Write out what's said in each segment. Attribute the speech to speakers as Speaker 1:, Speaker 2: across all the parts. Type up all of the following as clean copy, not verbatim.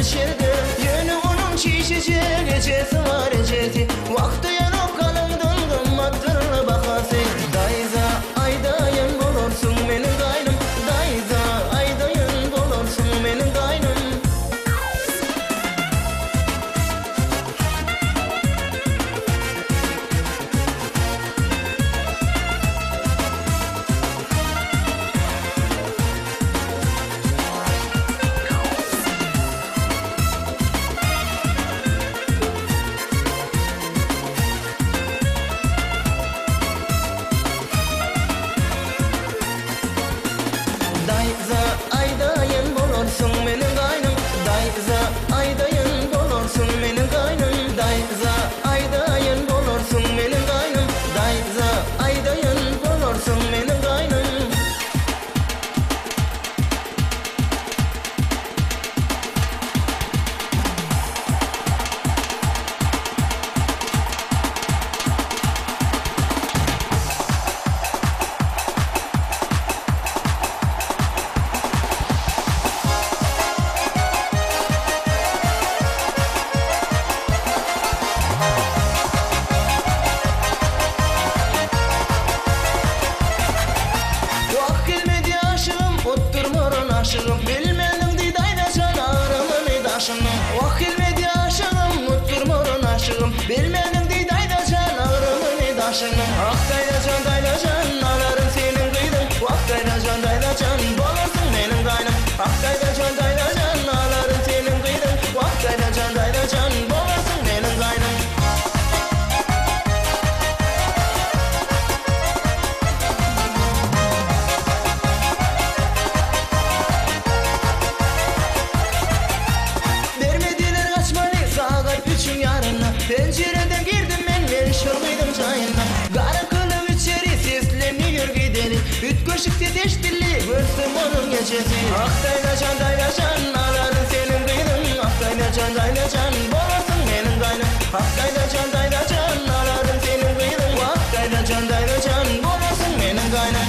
Speaker 1: beşerde. Yönü onun şişecek gecesi var eceti. Vakti yanıp kalındın kımmattırla bakası. Dayza aydayın bulursun benim kaynım. Dayza aydayın bulursun benim kaynım. Dayza aydayın bulursun benim kaynım. Dayza aydayın bulursun benim kaynım. Dayza aydayın bulursun benim kaynım. Dayza aydayın bulursun benim kaynım. Vak gelmedi aşığım, otturmorun aşığım. Bilmedim didayda canarımın edaşını. Vak gelmedi aşığım, otturmorun aşığım. Bilmedim didayda canarımın edaşını. Aktayla can, alarım senin kıydın. Vaktayla can, bulursun benim kaynım. Aktayla can, alarım senin kıydın. Vaktayla can, bulursun benim kaynım. Vermediler kaçmayı saat 3'ün yarına. Pencereden girdim ben şırgıydım çayına. Kara kılıp içeri sesleniyor gideni. Üt köşük teteştirli görsün onun gecesi. Aktayla can, alarım senin kıydın. Aktayla can, bulursun benim kaynım. Aktayla can, alarım senin kıydın. Aktayla can, bulursun benim kaynım.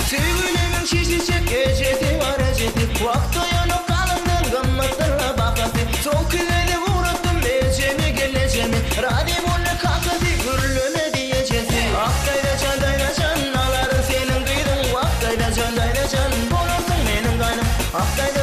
Speaker 1: Sevgilimin şişecek gecesi var eceti. Vakti yanıp kalındın kımmattırla bakası. Çok ileri uğrattım ecemi geleceğimi. Radimonla kakası gürlüme diyecesi. Aktayla can, alarım senin kıydın. Vaktayla can, bulursun benim kaynım. Aktayla